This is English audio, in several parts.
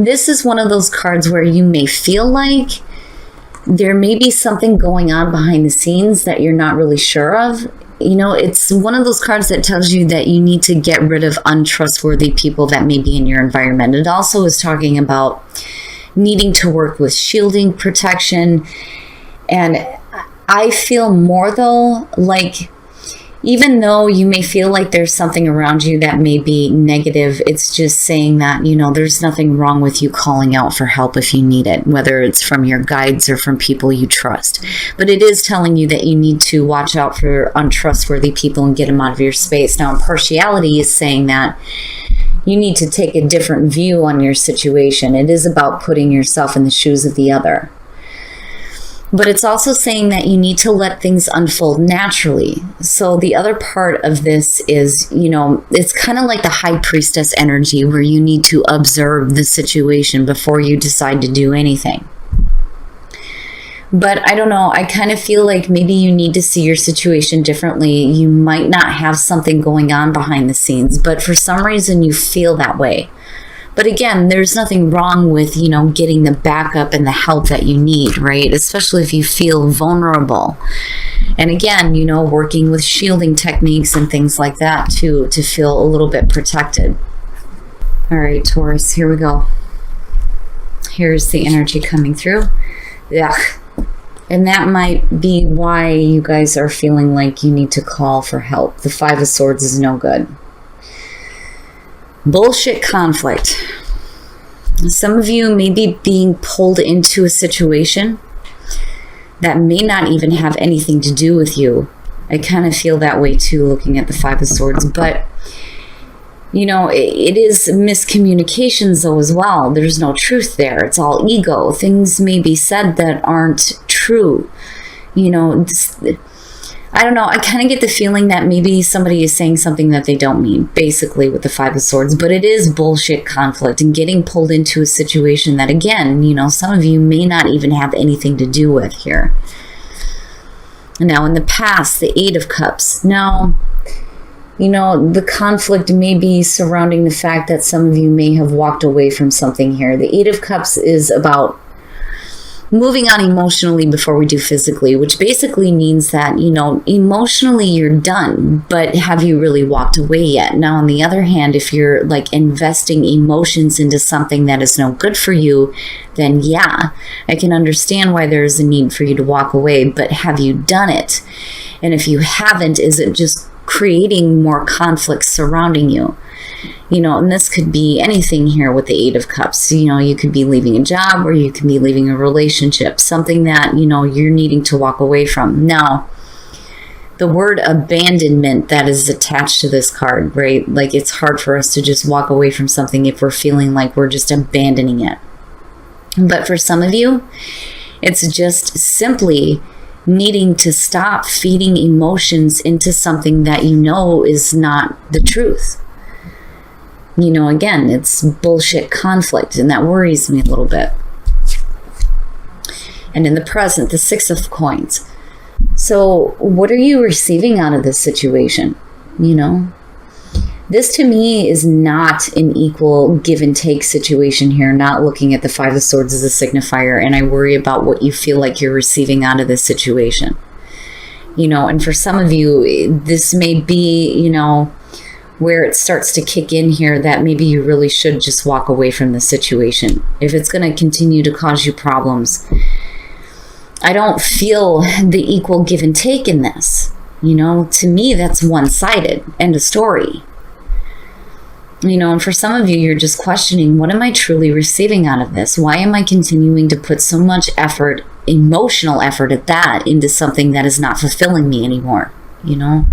this is one of those cards where you may feel like there may be something going on behind the scenes that you're not really sure of. You know, it's one of those cards that tells you that you need to get rid of untrustworthy people that may be in your environment. It also is talking about needing to work with shielding, protection. And I feel more though, like, even though you may feel like there's something around you that may be negative, it's just saying that, you know, there's nothing wrong with you calling out for help if you need it, whether it's from your guides or from people you trust. But it is telling you that you need to watch out for untrustworthy people and get them out of your space. Now, impartiality is saying that you need to take a different view on your situation. It is about putting yourself in the shoes of the other. But it's also saying that you need to let things unfold naturally. So the other part of this is, you know, it's kind of like the high priestess energy where you need to observe the situation before you decide to do anything. But I don't know, I kind of feel like maybe you need to see your situation differently. You might not have something going on behind the scenes, but for some reason you feel that way. But again, there's nothing wrong with, you know, getting the backup and the help that you need, right? Especially if you feel vulnerable. And again, you know, working with shielding techniques and things like that to feel a little bit protected. All right, Taurus, here we go. Here's the energy coming through. Yeah. And that might be why you guys are feeling like you need to call for help. The Five of Swords is no good. Bullshit conflict. Some of you may be being pulled into a situation that may not even have anything to do with you. I kind of feel that way too, looking at the Five of Swords. But, you know, it is miscommunications though as well. There's no truth there. It's all ego. Things may be said that aren't true. You know, I don't know. I kind of get the feeling that maybe somebody is saying something that they don't mean, basically, with the Five of Swords. But it is bullshit conflict and getting pulled into a situation that, again, you know, some of you may not even have anything to do with here. Now, in the past, the Eight of Cups. Now, you know, the conflict may be surrounding the fact that some of you may have walked away from something here. The Eight of Cups is about moving on emotionally before we do physically, which basically means that, you know, emotionally you're done, but have you really walked away yet? Now, on the other hand, if you're like investing emotions into something that is no good for you, then yeah, I can understand why there's a need for you to walk away, but have you done it? And if you haven't, is it just creating more conflicts surrounding you? You know, and this could be anything here with the Eight of Cups. You know, you could be leaving a job or you could be leaving a relationship, something that, you know, you're needing to walk away from. Now, the word abandonment that is attached to this card, right? Like, it's hard for us to just walk away from something if we're feeling like we're just abandoning it. But for some of you, it's just simply needing to stop feeding emotions into something that you know is not the truth. You know, again, it's bullshit conflict, and that worries me a little bit. And in the present, the Six of Coins. So what are you receiving out of this situation? You know, this to me is not an equal give and take situation here, not looking at the Five of Swords as a signifier, and I worry about what you feel like you're receiving out of this situation. You know, and for some of you, this may be, you know, where it starts to kick in here that maybe you really should just walk away from the situation. If it's going to continue to cause you problems, I don't feel the equal give and take in this. You know, to me, that's one-sided. End of story. You know, and for some of you, you're just questioning, what am I truly receiving out of this? Why am I continuing to put so much effort, emotional effort at that, into something that is not fulfilling me anymore? You know?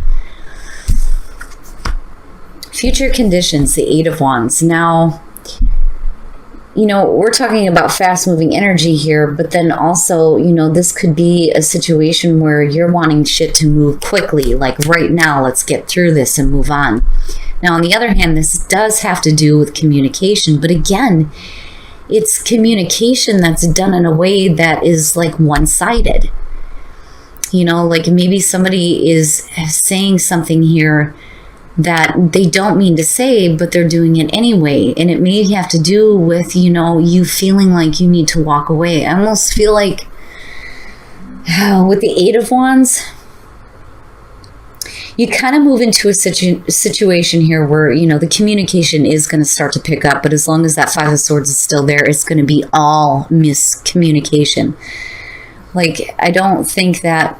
Future conditions, the Eight of Wands. Now, you know, we're talking about fast-moving energy here, but then also, you know, this could be a situation where you're wanting shit to move quickly, like right now, let's get through this and move on. Now, on the other hand, this does have to do with communication, but again, it's communication that's done in a way that is like one-sided. You know, like maybe somebody is saying something here that they don't mean to say, but they're doing it anyway. And it may have to do with, you feeling like you need to walk away. I almost feel like with the Eight of Wands, you kind of move into a situation here where, the communication is going to start to pick up. But as long as that Five of Swords is still there, it's going to be all miscommunication. Like, I don't think that,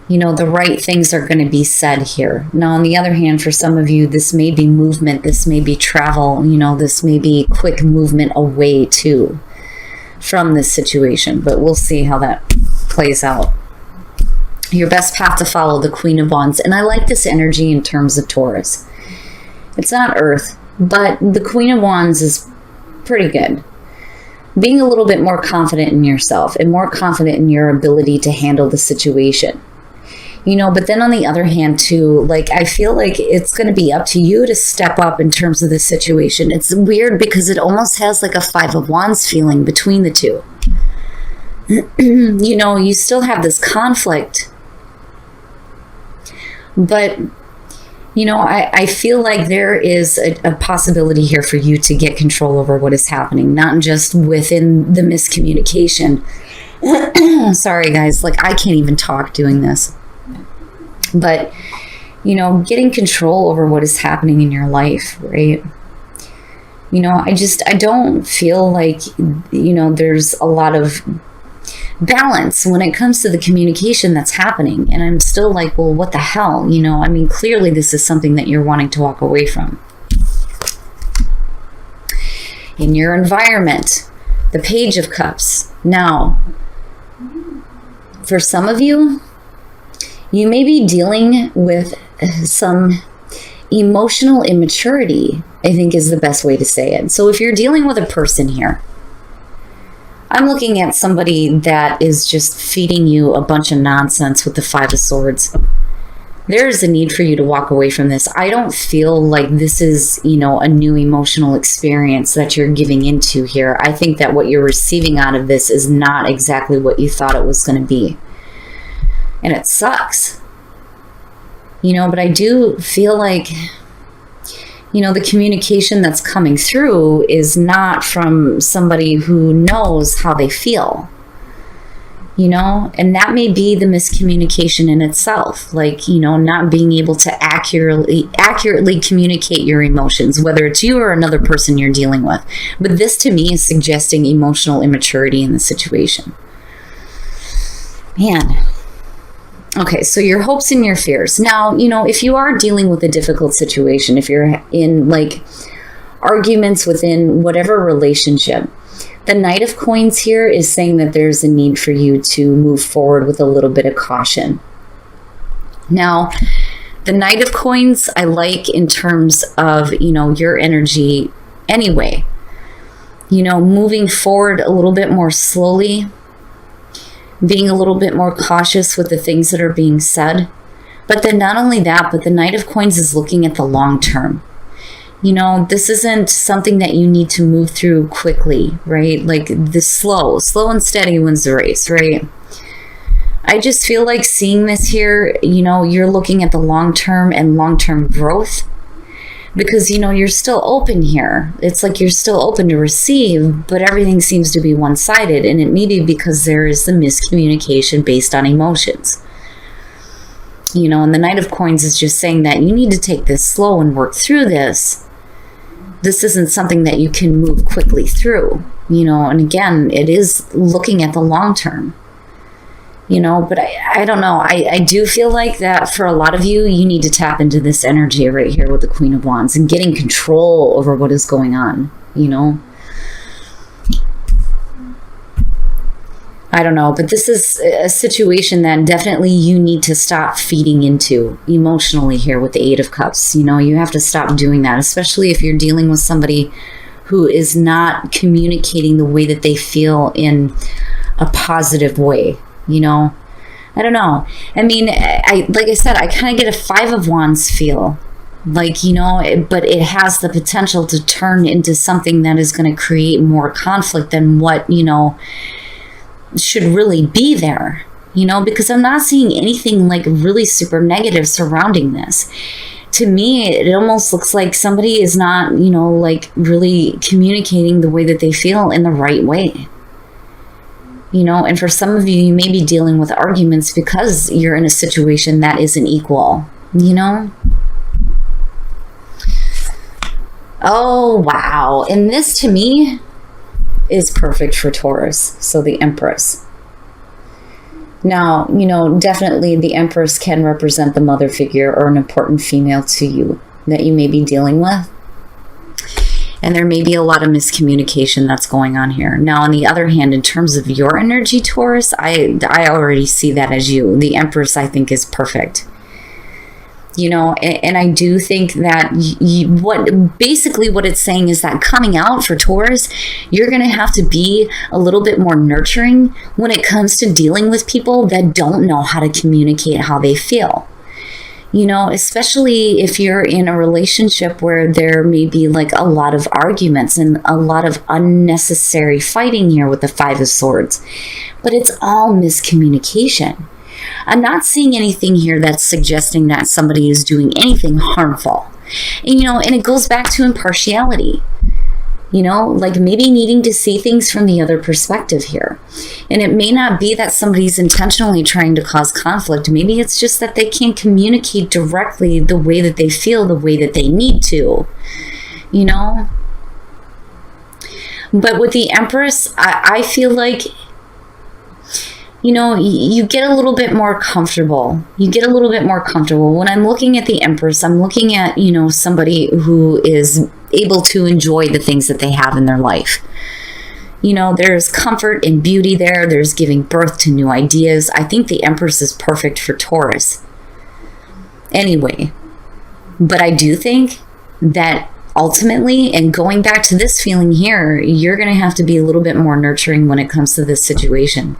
the right things are going to be said here. Now, on the other hand, for some of you, this may be movement. This may be travel. This may be quick movement away too from this situation. But we'll see how that plays out. Your best path to follow, the Queen of Wands. And I like this energy in terms of Taurus. It's not Earth, but the Queen of Wands is pretty good. Being a little bit more confident in yourself and more confident in your ability to handle the situation. But then on the other hand too, like, I feel like it's going to be up to you to step up in terms of this situation. It's weird because it almost has like a Five of Wands feeling between the two. You still have this conflict. But, I feel like there is a possibility here for you to get control over what is happening, not just within the miscommunication. Sorry, guys, like, I can't even talk doing this. But, getting control over what is happening in your life, right? I don't feel like, there's a lot of balance when it comes to the communication that's happening. And I'm still like, well, what the hell? Clearly this is something that you're wanting to walk away from. In your environment, the Page of Cups. Now, for some of you, you may be dealing with some emotional immaturity, I think is the best way to say it. So if you're dealing with a person here, I'm looking at somebody that is just feeding you a bunch of nonsense with the Five of Swords. There is a need for you to walk away from this. I don't feel like this is, a new emotional experience that you're giving into here. I think that what you're receiving out of this is not exactly what you thought it was going to be. And it sucks. But I do feel like, the communication that's coming through is not from somebody who knows how they feel, and that may be the miscommunication in itself, like, not being able to accurately communicate your emotions, whether it's you or another person you're dealing with. But this to me is suggesting emotional immaturity in the situation. Man. Okay, so your hopes and your fears. Now, if you are dealing with a difficult situation, if you're in like arguments within whatever relationship, the Knight of Coins here is saying that there's a need for you to move forward with a little bit of caution. Now, the Knight of Coins, I like in terms of, your energy anyway. Moving forward a little bit more slowly, being a little bit more cautious with the things that are being said. But then not only that, but the Knight of Coins is looking at the long term. This isn't something that you need to move through quickly, right? Like the slow and steady wins the race, right? I just feel like seeing this here, you're looking at the long term and long-term growth. Because, you're still open here. It's like you're still open to receive, but everything seems to be one-sided. And it may be because there is the miscommunication based on emotions. And the Knight of Coins is just saying that you need to take this slow and work through this. This isn't something that you can move quickly through, and again, it is looking at the long term. But I don't know. I do feel like that for a lot of you, you need to tap into this energy right here with the Queen of Wands and getting control over what is going on, I don't know, but this is a situation that definitely you need to stop feeding into emotionally here with the Eight of Cups. You have to stop doing that, especially if you're dealing with somebody who is not communicating the way that they feel in a positive way. I don't know. I mean, like I said, I kind of get a Five of Wands feel. Like, but it has the potential to turn into something that is going to create more conflict than what, should really be there. Because I'm not seeing anything like really super negative surrounding this. to me, it almost looks like somebody is not, like really communicating the way that they feel in the right way. And for some of you, you may be dealing with arguments because you're in a situation that isn't equal, Oh, wow. And this to me is perfect for Taurus. So the Empress. Now, definitely the Empress can represent the mother figure or an important female to you that you may be dealing with. And there may be a lot of miscommunication that's going on here. Now, on the other hand, in terms of your energy, Taurus, I already see that as you. The Empress, I think, is perfect. And I do think that what it's saying is that coming out for Taurus, you're going to have to be a little bit more nurturing when it comes to dealing with people that don't know how to communicate how they feel. Especially if you're in a relationship where there may be like a lot of arguments and a lot of unnecessary fighting here with the Five of Swords. But it's all miscommunication. I'm not seeing anything here that's suggesting that somebody is doing anything harmful. And it goes back to impartiality. Like maybe needing to see things from the other perspective here. And it may not be that somebody's intentionally trying to cause conflict. Maybe it's just that they can't communicate directly the way that they feel, the way that they need to, But with the Empress, I feel like, you get a little bit more comfortable. When I'm looking at the Empress, I'm looking at, somebody who is able to enjoy the things that they have in their life. There's comfort and beauty there. There's giving birth to new ideas. I think the Empress is perfect for Taurus. Anyway, but I do think that ultimately, and going back to this feeling here, you're going to have to be a little bit more nurturing when it comes to this situation.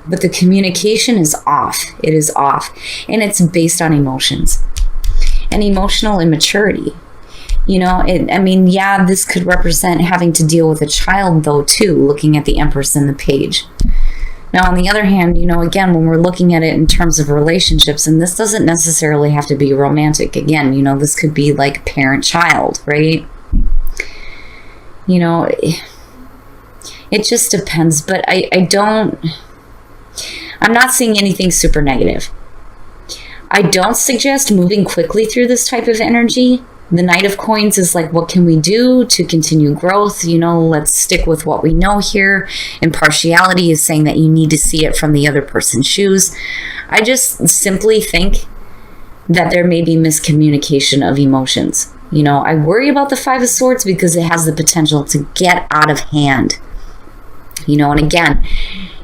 But the communication is off. It is off. And it's based on emotions and emotional immaturity. This could represent having to deal with a child, though, too, looking at the Empress in the page. Now, on the other hand, again, when we're looking at it in terms of relationships, and this doesn't necessarily have to be romantic. Again, this could be like parent-child, right? It just depends. But I'm not seeing anything super negative. I don't suggest moving quickly through this type of energy. The Knight of Coins is like, what can we do to continue growth? Let's stick with what we know here. Impartiality is saying that you need to see it from the other person's shoes. I just simply think that there may be miscommunication of emotions. I worry about the Five of Swords because it has the potential to get out of hand. And again,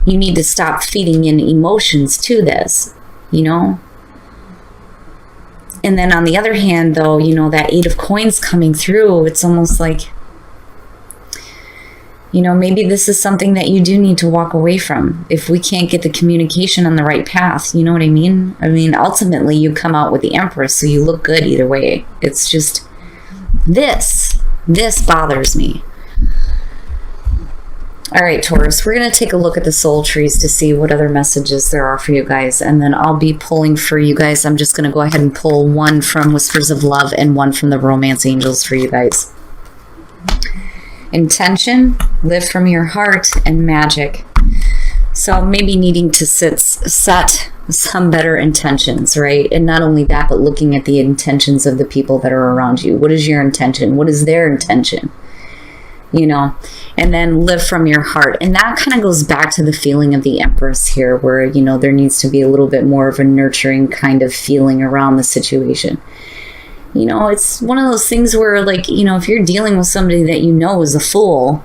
you need to stop feeding in emotions to this, And then on the other hand, though, that Eight of Coins coming through, it's almost like, maybe this is something that you do need to walk away from if we can't get the communication on the right path. You know what I mean? Ultimately, you come out with the Empress, so you look good either way. It's just this bothers me. All right, Taurus, we're going to take a look at the soul trees to see what other messages there are for you guys. And then I'll be pulling for you guys. I'm just going to go ahead and pull one from Whispers of Love and one from the Romance Angels for you guys. Intention, live from your heart, and magic. So maybe needing to set some better intentions, right? And not only that, but looking at the intentions of the people that are around you. What is your intention? What is their intention? And then live from your heart. And that kind of goes back to the feeling of the Empress here, where, there needs to be a little bit more of a nurturing kind of feeling around the situation. It's one of those things where, like, if you're dealing with somebody that is a fool,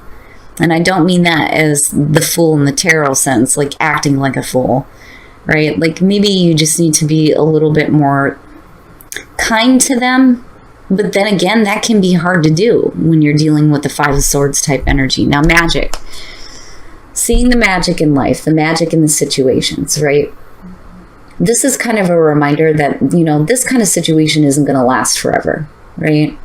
and I don't mean that as the fool in the tarot sense, like acting like a fool, right? Like maybe you just need to be a little bit more kind to them. But then again, that can be hard to do when you're dealing with the Five of Swords type energy. Now, magic. Seeing the magic in life, the magic in the situations, right? This is kind of a reminder that, this kind of situation isn't going to last forever, right?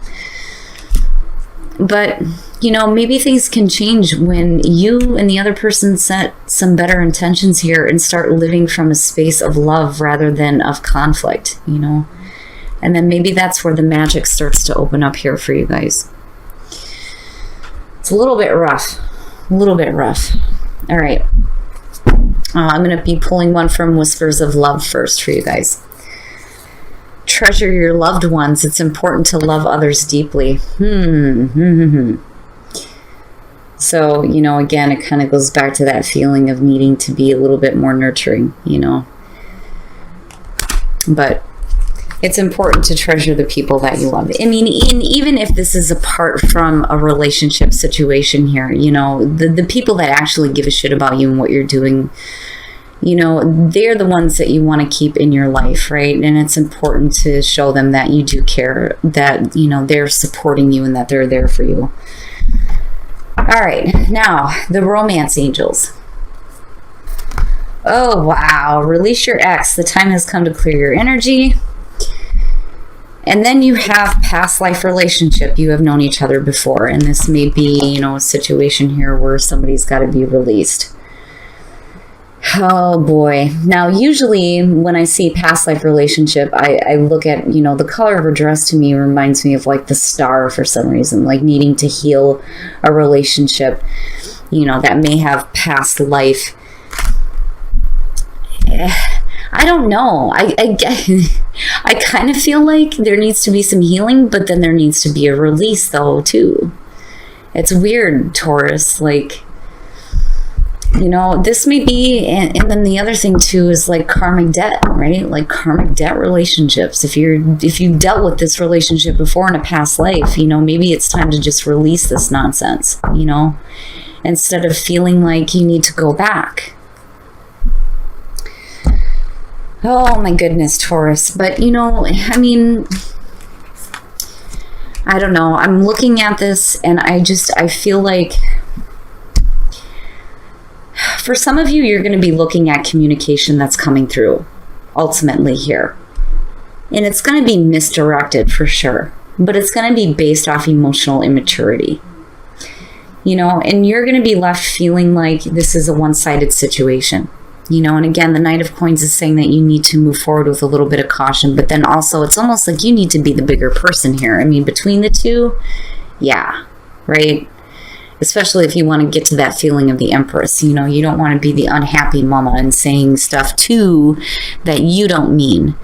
But, you know, maybe things can change when you and the other person set some better intentions here and start living from a space of love rather than of conflict, you know. And then maybe that's where the magic starts to open up here for you guys. It's a little bit rough. A little bit rough. All right. I'm going to be pulling one from Whispers of Love first for you guys. Treasure your loved ones. It's important to love others deeply. So, you know, again, it kind of goes back to that feeling of needing to be a little bit more nurturing, you know. But it's important to treasure the people that you love. I mean, even if this is apart from a relationship situation here, you know, the people that actually give a shit about you and what you're doing, you know, they're the ones that you want to keep in your life, right? And it's important to show them that you do care, that, you know, they're supporting you and that they're there for you. All right, now, the romance angels. Oh, wow. Release your ex. The time has come to clear your energy. And then you have past life relationship. You have known each other before. And this may be, you know, a situation here where somebody's got to be released. Oh boy. Now, usually when I see past life relationship, I look at, you know, the color of her dress to me reminds me of like the star for some reason, like needing to heal a relationship, you know, that may have past life. I don't know. I kind of feel like there needs to be some healing, but then there needs to be a release though too. It's weird, Taurus, like, you know, this may be, and then the other thing too is like karmic debt, right? Like karmic debt relationships. If you've dealt with this relationship before in a past life, you know, maybe it's time to just release this nonsense, you know, instead of feeling like you need to go back. Oh my goodness, Taurus. But, you know, I mean, I don't know. I'm looking at this and I feel like for some of you, you're going to be looking at communication that's coming through ultimately here. And it's going to be misdirected for sure, but it's going to be based off emotional immaturity. You know, and you're going to be left feeling like this is a one-sided situation. You know, and again, the Knight of Coins is saying that you need to move forward with a little bit of caution, but then also it's almost like you need to be the bigger person here. I mean, between the two, yeah, right? Especially if you want to get to that feeling of the Empress. You know, you don't want to be the unhappy mama and saying stuff too that you don't mean.